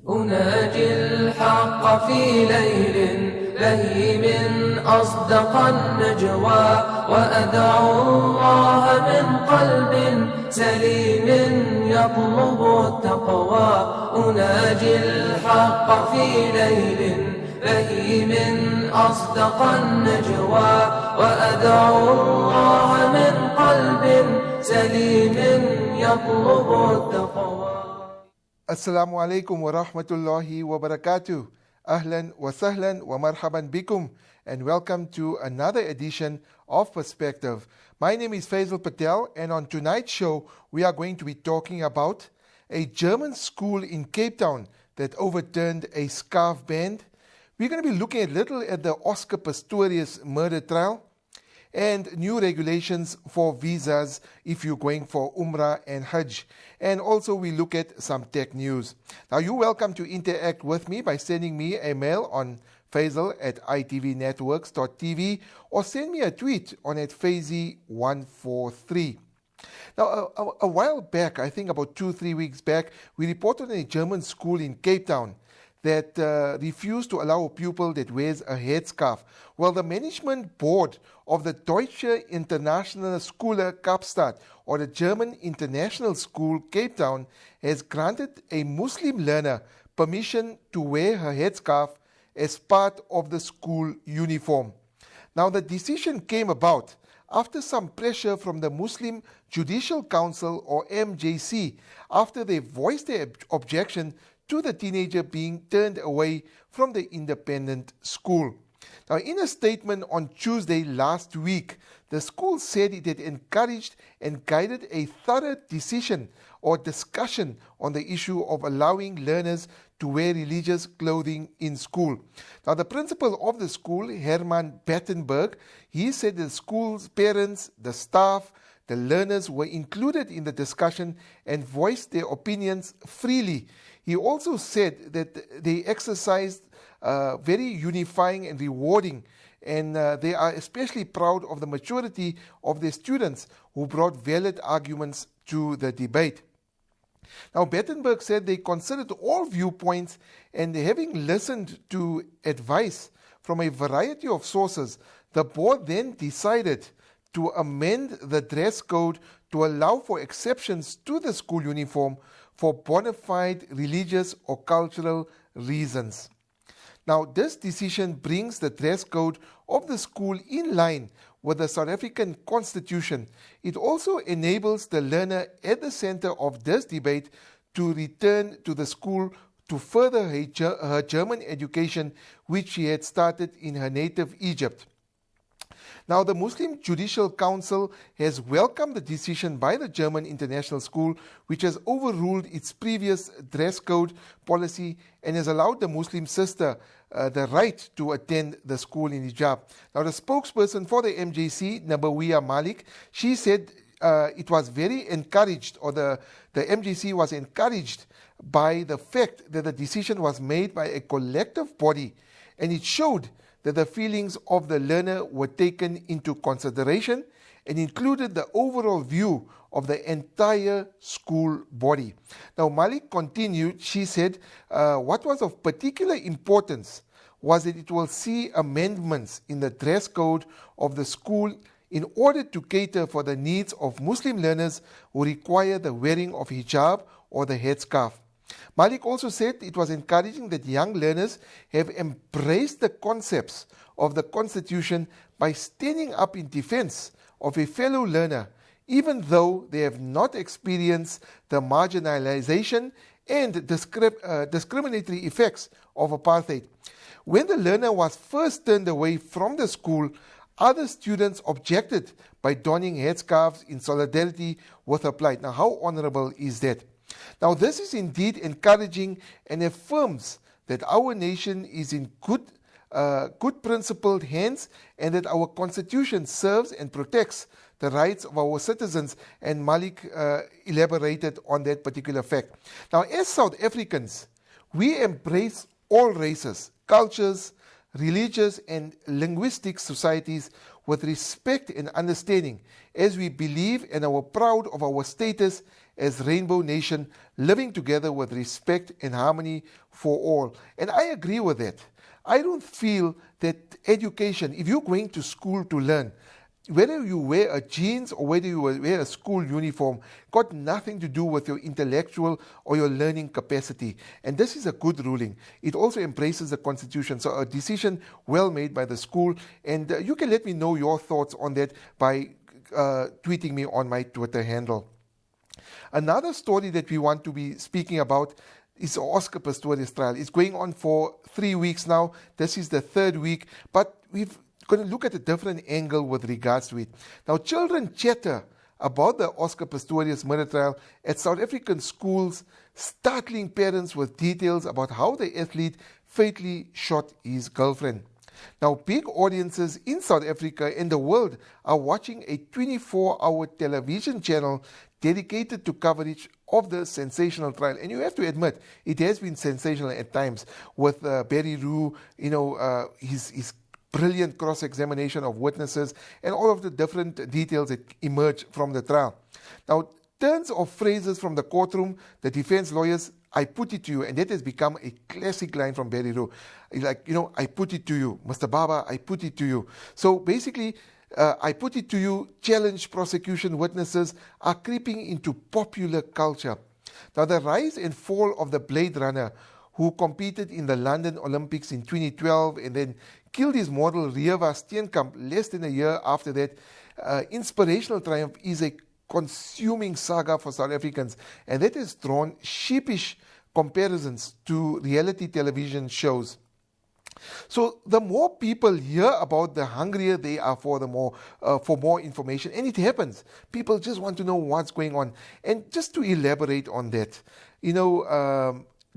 أناجي الحق في ليل بهيم أصدق النجوى وأدعو الله من قلب سليم يطلب التقوى أناجي الحق في ليل بهيم أصدق النجوى وأدعو الله من قلب سليم يطلب التقوى. Assalamu alaikum wa rahmatullahi wa barakatuh. Ahlan wa sahlan wa marhaban bikum, and welcome to another edition of Perspective. My name is Faizel Patel, and on tonight's show we are going to be talking about a German school in Cape Town that overturned a scarf ban. We're going to be looking a little at the Oscar Pistorius murder trial and new regulations for visas if you're going for Umrah and Hajj. And also we look at some tech news. Now you're welcome to interact with me by sending me a mail on Faizel@itvnetworks.tv or send me a tweet on @Faizi143. Now, a while back, I think about 2-3 weeks back, we reported on a German school in Cape Town that refused to allow a pupil that wears a headscarf. Well, the management board of the Deutsche Internationale Schule Kapstadt, or the German International School Cape Town, has granted a Muslim learner permission to wear her headscarf as part of the school uniform. Now, the decision came about after some pressure from the Muslim Judicial Council, or MJC, after they voiced their objection to the teenager being turned away from the independent school. Now, in a statement on Tuesday last week, the school said it had encouraged and guided a thorough decision or discussion on the issue of allowing learners to wear religious clothing in school. Now, the principal of the school, Herman Battenberg, he said the school's parents, the staff, the learners were included in the discussion and voiced their opinions freely. He also said that they exercised very unifying and rewarding, and they are especially proud of the maturity of their students who brought valid arguments to the debate. Now, Battenberg said they considered all viewpoints, and having listened to advice from a variety of sources, the board then decided to amend the dress code to allow for exceptions to the school uniform for bona fide religious or cultural reasons. Now, this decision brings the dress code of the school in line with the South African Constitution. It also enables the learner at the center of this debate to return to the school to further her German education, which she had started in her native Egypt. Now, the Muslim Judicial Council has welcomed the decision by the German International School, which has overruled its previous dress code policy and has allowed the Muslim sister the right to attend the school in hijab. Now, the spokesperson for the MJC, Nabawiya Malik, she said it was very encouraged, or the MJC was encouraged by the fact that the decision was made by a collective body, and it showed that the feelings of the learner were taken into consideration and included the overall view of the entire school body. Now, Malik continued, she said, what was of particular importance was that it will see amendments in the dress code of the school in order to cater for the needs of Muslim learners who require the wearing of hijab or the headscarf. Malik also said it was encouraging that young learners have embraced the concepts of the Constitution by standing up in defense of a fellow learner, even though they have not experienced the marginalization and discriminatory effects of apartheid. When the learner was first turned away from the school, other students objected by donning headscarves in solidarity with her plight. Now, how honorable is that? Now, this is indeed encouraging and affirms that our nation is in good principled hands, and that our Constitution serves and protects the rights of our citizens, and Malik elaborated on that particular fact. Now, as South Africans, we embrace all races, cultures, religious and linguistic societies with respect and understanding, as we believe and are proud of our status as Rainbow Nation, living together with respect and harmony for all. And I agree with that. I don't feel that education, if you're going to school to learn, whether you wear a jeans or whether you wear a school uniform, got nothing to do with your intellectual or your learning capacity. And this is a good ruling. It also embraces the Constitution. So a decision well made by the school. And you can let me know your thoughts on that by tweeting me on my Twitter handle. Another story that we want to be speaking about is Oscar Pistorius trial. It's going on for 3 weeks now. This is the third week, but we've going to look at a different angle with regards to it. Now, children chatter about the Oscar Pistorius murder trial at South African schools, startling parents with details about how the athlete fatally shot his girlfriend. Now, big audiences in South Africa and the world are watching a 24-hour television channel dedicated to coverage of the sensational trial. And you have to admit, it has been sensational at times with Barry Rue, his brilliant cross-examination of witnesses and all of the different details that emerge from the trial. Now, turns of phrases from the courtroom, the defense lawyers, I put it to you, and that has become a classic line from Barry Rue. Like, I put it to you. Mr. Baba, I put it to you. So basically, I put it to you, challenge prosecution witnesses are creeping into popular culture. Now, the rise and fall of the Blade Runner, who competed in the London Olympics in 2012 and then killed his model Reeva Steenkamp less than a year after that. Inspirational Triumph is a consuming saga for South Africans, and that has drawn sheepish comparisons to reality television shows. So the more people hear about, the hungrier they are for more information, and it happens. People just want to know what's going on. And just to elaborate on that,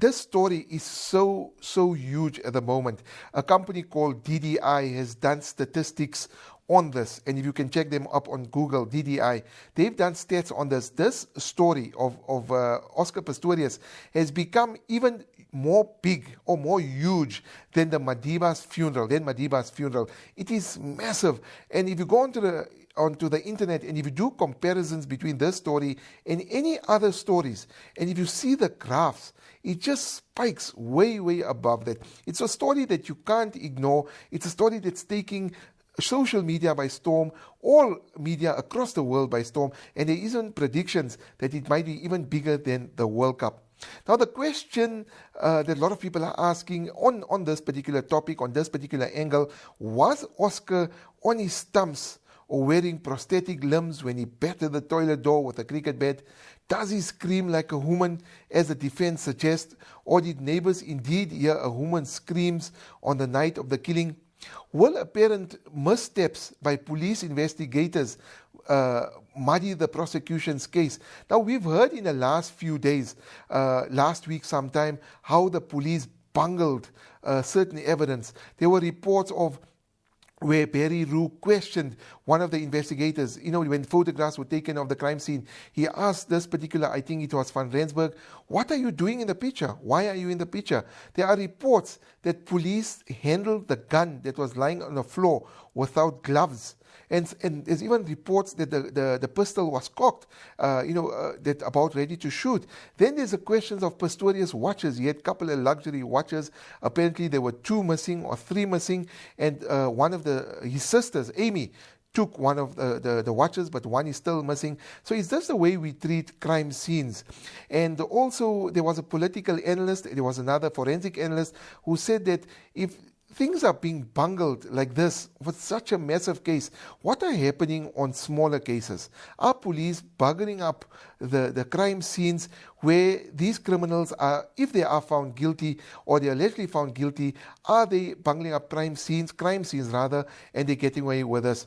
this story is so huge at the moment. A company called DDI has done statistics on this, and if you can check them up on Google, DDI, they've done stats on this. This story of Oscar Pistorius has become even more big or more huge than Madiba's funeral. It is massive. And if you go onto the internet and if you do comparisons between this story and any other stories, and if you see the graphs, it just spikes way above that. It's a story that you can't ignore. It's a story that's taking social media by storm, all media across the world by storm, and there are even predictions that it might be even bigger than the World Cup. Now, the question that a lot of people are asking on this particular topic, on this particular angle, was Oscar on his stumps or wearing prosthetic limbs when he battered the toilet door with a cricket bat? Does he scream like a woman, as the defense suggests, or did neighbors indeed hear a woman's screams on the night of the killing? Will apparent missteps by police investigators muddy the prosecution's case? Now, we've heard in the last few days, last week sometime, how the police bungled certain evidence. There were reports of where Barry Rue questioned one of the investigators. When photographs were taken of the crime scene, he asked this particular, I think it was Van Rensburg, what are you doing in the picture? Why are you in the picture? There are reports that police handled the gun that was lying on the floor without gloves. And there's even reports that the pistol was cocked, that about ready to shoot. Then there's the questions of Pistorius' watches. He had a couple of luxury watches. Apparently there were 2 missing or 3 missing, and one of his sisters, Amy, took one of the watches, but one is still missing. So is this the way we treat crime scenes? And also there was a political analyst, there was another forensic analyst who said that if things are being bungled like this with such a massive case, what are happening on smaller cases? Are police buggering up the crime scenes where these criminals are, if they are found guilty or they are allegedly found guilty, are they bungling up crime scenes, and they're getting away with this?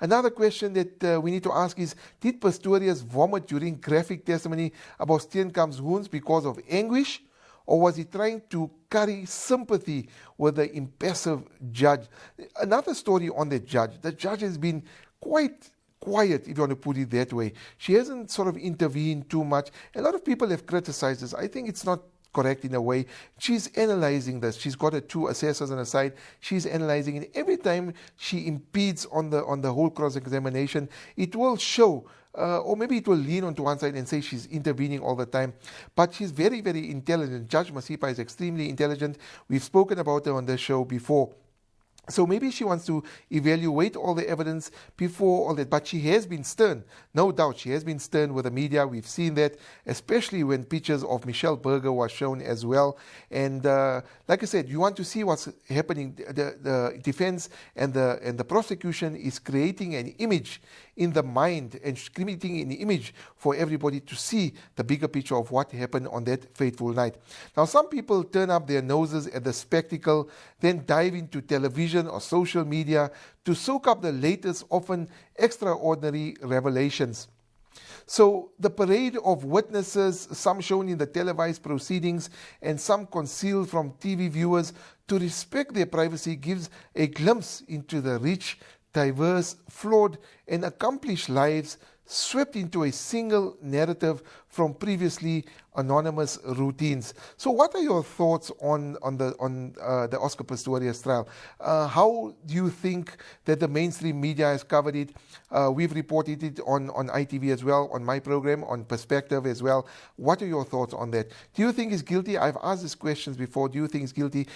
Another question that we need to ask is, did Pistorius vomit during graphic testimony about Steenkamp's wounds because of anguish? Or was he trying to carry sympathy with the impassive judge? Another story on the judge. The judge has been quite quiet, if you want to put it that way. She hasn't sort of intervened too much. A lot of people have criticized this. I think it's not correct in a way. She's analyzing this. She's got her two assessors on her side. She's analyzing it. Every time she impedes on the whole cross-examination, it will show, or maybe it will lean onto one side and say she's intervening all the time. But she's very, very intelligent. Judge Masipa is extremely intelligent. We've spoken about her on the show before. So maybe she wants to evaluate all the evidence before all that. But she has been stern, no doubt. She has been stern with the media. We've seen that, especially when pictures of Michelle Berger were shown as well. And like I said, you want to see what's happening. The defense and the prosecution is creating an image in the mind and creating an image for everybody to see the bigger picture of what happened on that fateful night. Now, some people turn up their noses at the spectacle, then dive into television or social media to soak up the latest, often extraordinary revelations. So the parade of witnesses, some shown in the televised proceedings and some concealed from TV viewers to respect their privacy, gives a glimpse into the rich, diverse, flawed and accomplished lives swept into a single narrative from previously anonymous routines. So what are your thoughts on the Oscar Pistorius trial? How do you think that the mainstream media has covered it? We've reported it on ITV as well, on my program, on Perspective as well. What are your thoughts on that? Do you think he's guilty? I've asked these questions before. Do you think he's guilty?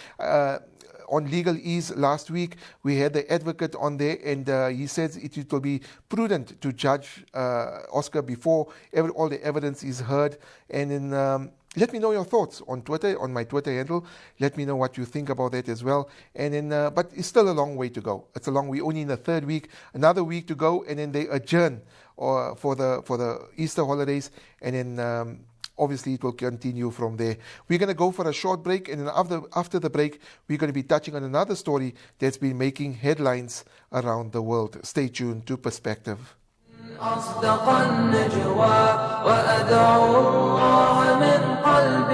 On Legal Ease last week, we had the advocate on there, and he says it will be prudent to judge Oscar before all the evidence is heard. And then let me know your thoughts on Twitter, on my Twitter handle. Let me know what you think about that as well. And then, but it's still a long way to go. It's a long. We're only in the third week, another week to go, and then they adjourn for the Easter holidays, and then. Obviously, it will continue from there. We're going to go for a short break, and then after the break, we're going to be touching on another story that's been making headlines around the world. Stay tuned to Perspective. أصدق النجوى وأدعو الله من قلب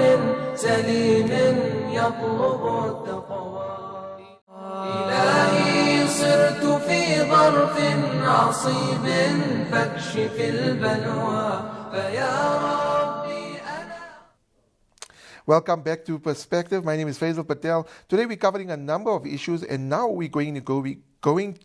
سليم يطلب التقوى إلهي صرت في ظرف عصيب فاكشف البلوى فيا ربي. Welcome back to Perspective. My name is Faizel Patel. Today we're covering a number of issues, and now we're going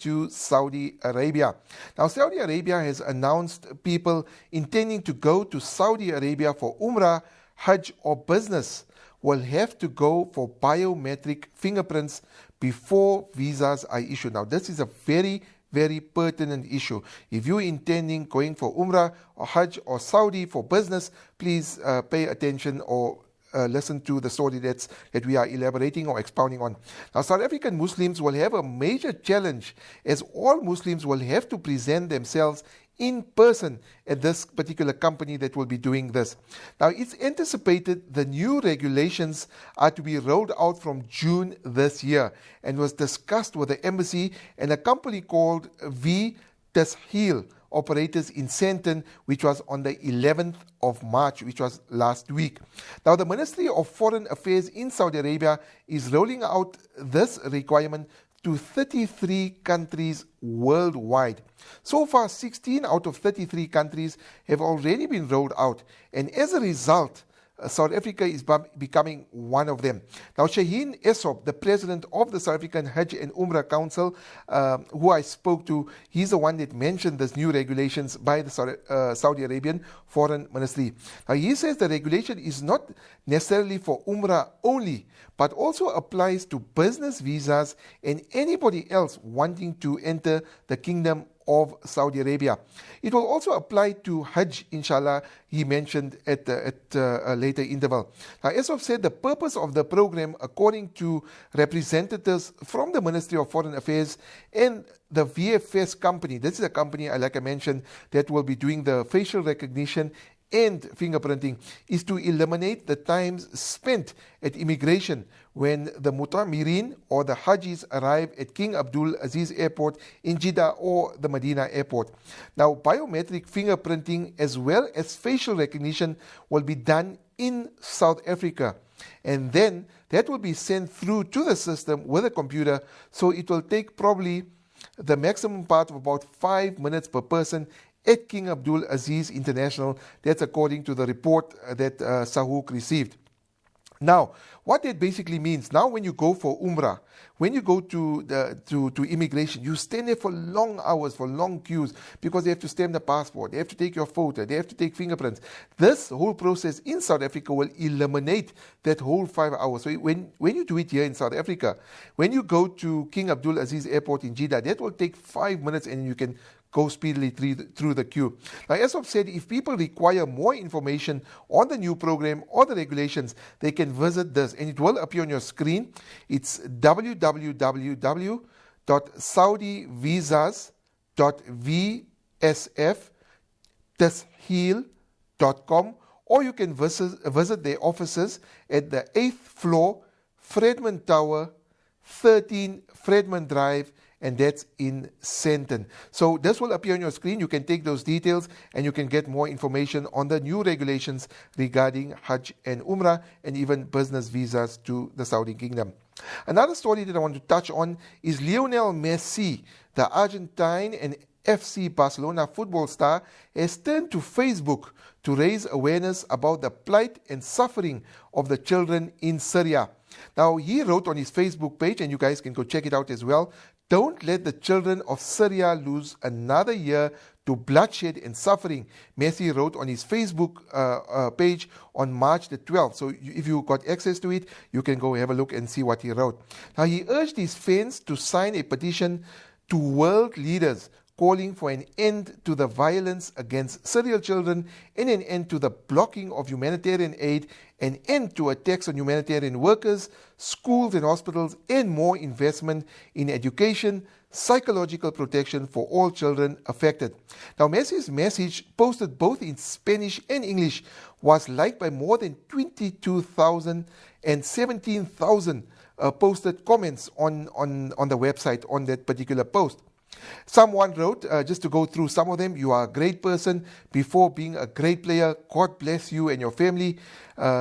to Saudi Arabia. Now, Saudi Arabia has announced people intending to go to Saudi Arabia for Umrah, Hajj or business will have to go for biometric fingerprints before visas are issued. Now, this is a very, very pertinent issue. If you're intending going for Umrah or Hajj or Saudi for business, please pay attention or listen to the story that we are elaborating or expounding on. Now, South African Muslims will have a major challenge, as all Muslims will have to present themselves in person at this particular company that will be doing this. Now, it's anticipated the new regulations are to be rolled out from June this year, and was discussed with the embassy and a company called V Tasheel operators in Sandton, which was on the 11th of March, which was last week. Now, the Ministry of Foreign Affairs in Saudi Arabia is rolling out this requirement to 33 countries worldwide. So far, 16 out of 33 countries have already been rolled out, and as a result, South Africa is becoming one of them. Now, Shaheen Essop, the president of the South African Hajj and Umrah Council, who I spoke to, he's the one that mentioned these new regulations by the Saudi Arabian Foreign Ministry. Now, he says the regulation is not necessarily for Umrah only, but also applies to business visas and anybody else wanting to enter the Kingdom of Saudi Arabia. It will also apply to Hajj, inshallah, he mentioned at a later interval. Now, Essop said the purpose of the program, according to representatives from the Ministry of Foreign Affairs and the VFS company, this is a company, like I mentioned, that will be doing the facial recognition and fingerprinting, is to eliminate the times spent at immigration when the Mutamirin or the Hajis arrive at King Abdul Aziz Airport in Jeddah or the Medina Airport. Now, biometric fingerprinting as well as facial recognition will be done in South Africa, and then that will be sent through to the system with a computer, so it will take probably the maximum part of about 5 minutes per person at King Abdul Aziz International. That's according to the report that Sahuk received. Now, what that basically means, now when you go for Umrah, when you go to immigration, you stand there for long hours, for long queues, because they have to stamp the passport, they have to take your photo, they have to take fingerprints. This whole process in South Africa will eliminate that whole 5 hours. So when you do it here in South Africa, when you go to King Abdul Aziz Airport in Jeddah, that will take 5 minutes and you can go speedily through the queue. Now, as I've said, if people require more information on the new program or the regulations, they can visit this, and it will appear on your screen. It's www.saudivisas.vsf-tasheel.com, or you can visit their offices at the 8th floor, Fredman Tower, 13 Fredman Drive, and that's in Sandton. So this will appear on your screen. You can take those details and you can get more information on the new regulations regarding Hajj and Umrah and even business visas to the Saudi Kingdom. Another story that I want to touch on is Lionel Messi, the Argentine and FC Barcelona football star, has turned to Facebook to raise awareness about the plight and suffering of the children in Syria. Now, he wrote on his Facebook page, and you guys can go check it out as well, "Don't let the children of Syria lose another year to bloodshed and suffering," Messi wrote on his Facebook page on March the 12th. So if you got access to it, you can go have a look and see what he wrote. Now, he urged his fans to sign a petition to world leaders calling for an end to the violence against Syrian children and an end to the blocking of humanitarian aid, an end to attacks on humanitarian workers, schools and hospitals, and more investment in education, psychological protection for all children affected. Now, Messi's message, posted both in Spanish and English, was liked by more than 22,000 and 17,000 posted comments on the website on that particular post. Someone wrote, just to go through some of them, "You are a great person before being a great player. God bless you and your family."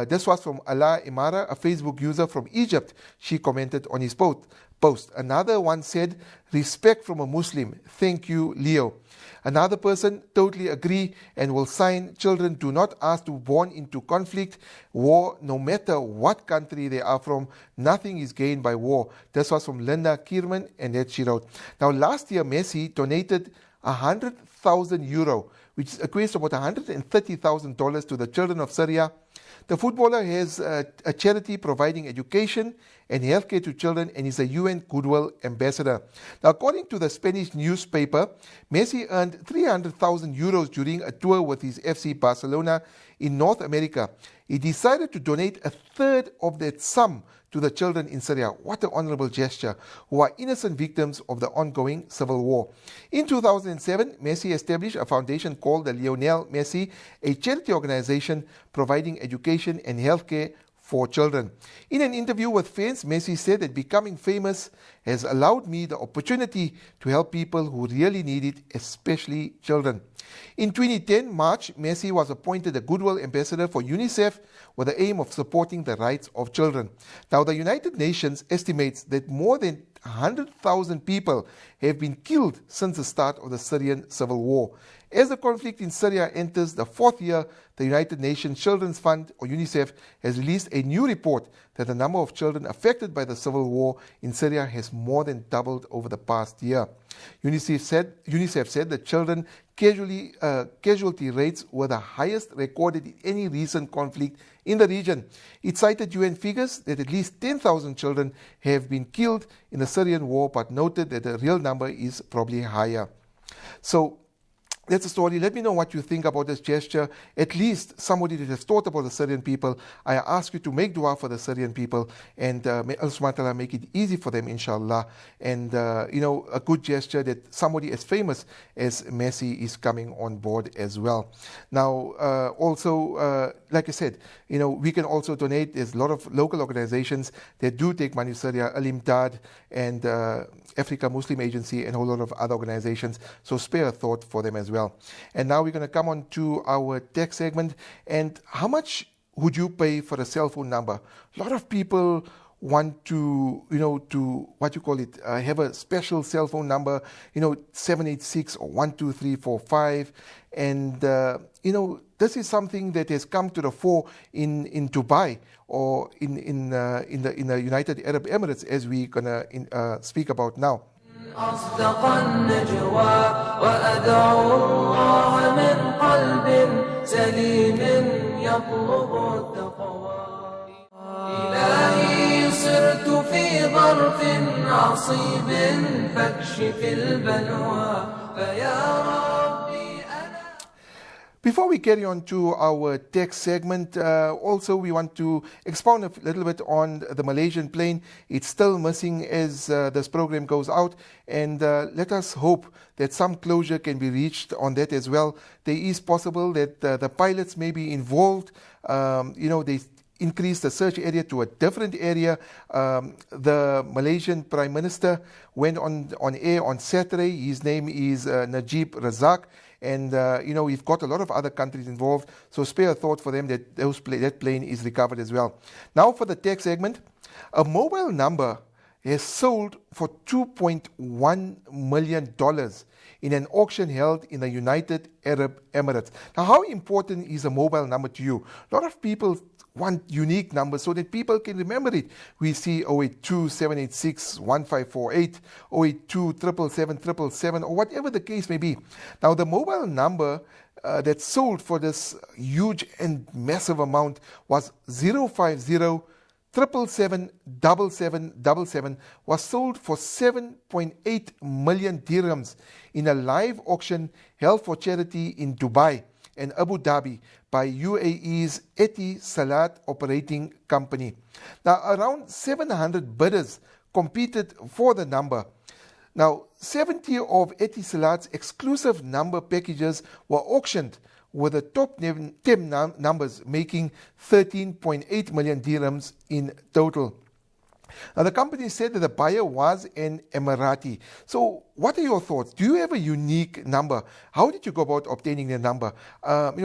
This was from Ala Imara, a Facebook user from Egypt. She commented on his post. Another one said, "Respect from a Muslim. Thank you, Leo." Another person, "Totally agree and will sign. Children do not ask to be born into conflict, war, no matter what country they are from. Nothing is gained by war." This was from Linda Kierman, and that she wrote. Now, last year, Messi donated €100,000, which equates to about $130,000 to the children of Syria. The footballer has a charity providing education and healthcare to children and is a UN Goodwill Ambassador. Now, according to the Spanish newspaper, Messi earned €300,000 during a tour with his FC Barcelona in North America. He decided to donate a third of that sum to the children in Syria. What an honorable gesture, who are innocent victims of the ongoing civil war. In 2007, Messi established a foundation called the Lionel Messi, a charity organization providing education and healthcare for children. In an interview with fans, Messi said that becoming famous has allowed me the opportunity to help people who really need it, especially children. In 2010 March, Messi was appointed a Goodwill Ambassador for UNICEF with the aim of supporting the rights of children. Now, the United Nations estimates that more than 100,000 people have been killed since the start of the Syrian civil war. As the conflict in Syria enters the fourth year, the United Nations Children's Fund, or UNICEF, has released a new report that the number of children affected by the civil war in Syria has more than doubled over the past year. UNICEF said that children casualty rates were the highest recorded in any recent conflict in the region. It cited UN figures that at least 10,000 children have been killed in the Syrian war, but noted that the real number is probably higher. So, that's the story. Let me know what you think about this gesture. At least somebody that has thought about the Syrian people. I ask you to make dua for the Syrian people, and may Allah subhanahu wa ta'ala make it easy for them, inshallah. And, a good gesture that somebody as famous as Messi is coming on board as well. Now, also, like I said, we can also donate. There's a lot of local organizations that do take money to Syria, Al-Imdad and Africa Muslim Agency and a whole lot of other organizations. So spare a thought for them as well. And now we're going to come on to our tech segment. And how much would you pay for a cell phone number? A lot of people want to, have a special cell phone number, 786 or 12345. And, this is something that has come to the fore in Dubai or in the United Arab Emirates, as we're gonna speak about now. أصدق النجوى وأدعو الله من قلب سليم يطلب التقوى إلهي صرت في ظرف عصيب فاكشف البلوى فيا ربي أنا. Before we carry on to our tech segment, also we want to expound a little bit on the Malaysian plane. It's still missing as this program goes out, and let us hope that some closure can be reached on that as well. There is possible that the pilots may be involved. They increased the search area to a different area. The Malaysian Prime Minister went on air on Saturday. His name is Najib Razak. And, we've got a lot of other countries involved, so spare a thought for them that that plane is recovered as well. Now for the tech segment, a mobile number has sold for $2.1 million in an auction held in the United Arab Emirates. Now, how important is a mobile number to you? A lot of people want unique numbers so that people can remember it. We see 082-786-1548, 082-777-777, or whatever the case may be. Now, the mobile number that sold for this huge and massive amount was 050-777-7777, was sold for 7.8 million dirhams in a live auction held for charity in Dubai and Abu Dhabi by UAE's Etisalat operating company. Now, around 700 bidders competed for the number. Now, 70 of Etisalat's exclusive number packages were auctioned, with the top 10 numbers making 13.8 million dirhams in total. Now, the company said that the buyer was an Emirati. So, what are your thoughts? Do you have a unique number? How did you go about obtaining the number?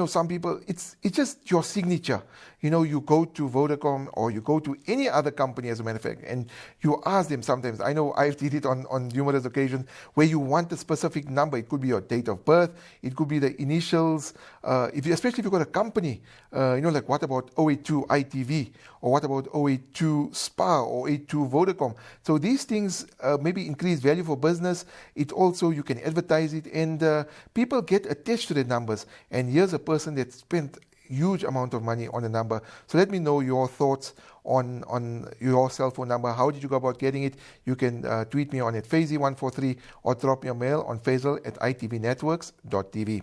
Some people, it's just your signature. You go to Vodacom or you go to any other company, as a matter of fact, and you ask them sometimes. I know I've did it on numerous occasions where you want a specific number. It could be your date of birth. It could be the initials. Especially if you've got a company, like what about 082 ITV, or what about 082 SPA or 082 Vodacom? So these things maybe increase value for business. It also, you can advertise it, and people get attached to the numbers. And here's a person that spent huge amount of money on a number. So let me know your thoughts on your cell phone number. How did you go about getting it? You can tweet me on at Faizel143 or drop me a mail on Faizel@itvnetworks.tv.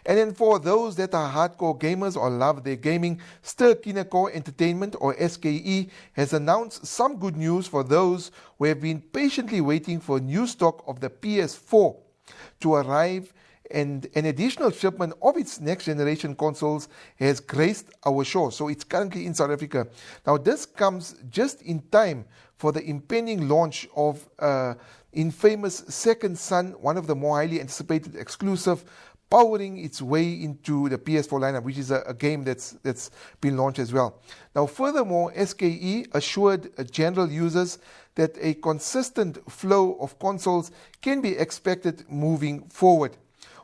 And then for those that are hardcore gamers or love their gaming, Stir Kinekor Entertainment, or SKE, has announced some good news for those who have been patiently waiting for new stock of the PS4 to arrive, and an additional shipment of its next generation consoles has graced our shore. So it's currently in South Africa. Now, this comes just in time for the impending launch of infamous Second Son, one of the more highly anticipated exclusive, powering its way into the PS4 lineup, which is a game that's been launched as well. Now, furthermore, SKE assured general users that a consistent flow of consoles can be expected moving forward.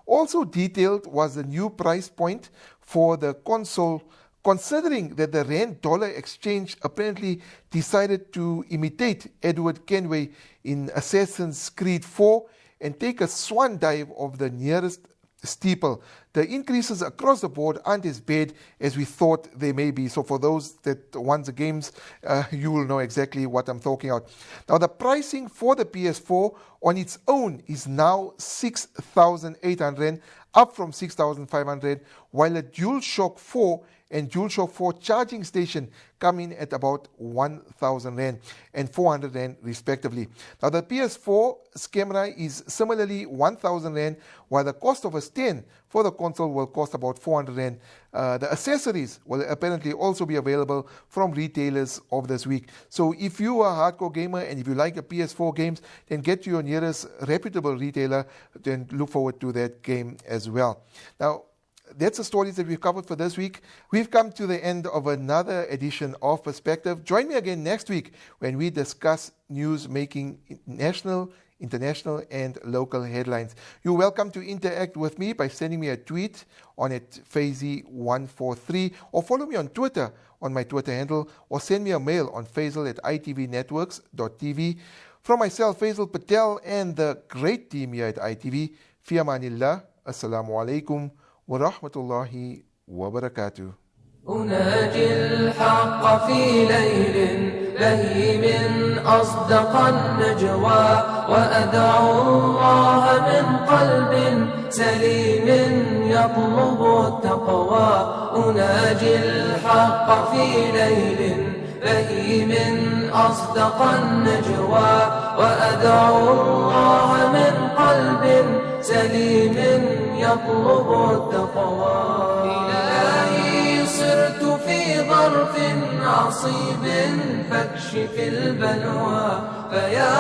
Also detailed was the new price point for the console, considering that the Rand-Dollar exchange apparently decided to imitate Edward Kenway in Assassin's Creed 4 and take a swan dive of the nearest steeple. The increases across the board aren't as bad as we thought they may be. So for those that want the games, you will know exactly what I'm talking about. Now, the pricing for the PS4 on its own is now 6,800 Rand, up from 6,500, while a DualShock 4 and DualShock 4 charging station come in at about 1,000 Rand and 400 Rand respectively. Now, the PS4's camera is similarly 1,000 Rand, while the cost of a stand for the console will cost about 400 Rand. The accessories will apparently also be available from retailers of this week. So if you are a hardcore gamer and if you like the PS4 games, then get to your nearest reputable retailer, then look forward to that game as well. Now, that's the stories that we've covered for this week. We've come to the end of another edition of Perspective. Join me again next week when we discuss news making national, international and local headlines. You're welcome to interact with me by sending me a tweet on @Faizi143 or follow me on Twitter on my Twitter handle, or send me a mail on Faizel@itvnetworks.tv. From myself, Faizel, Patel, and the great team here at ITV, fi amanillah, assalamu alaikum wa rahmatullahi wa barakatuh. أناجي الحق في ليل بهيم أصدق النجوى وأدعو الله من قلب سليم يطلب التقوى أناجي الحق في ليل بهيم أصدق النجوى وأدعو الله من قلب سليم يطلب التقوى إلهي صرت في ظرف عصيب فاكشف البلوى فيا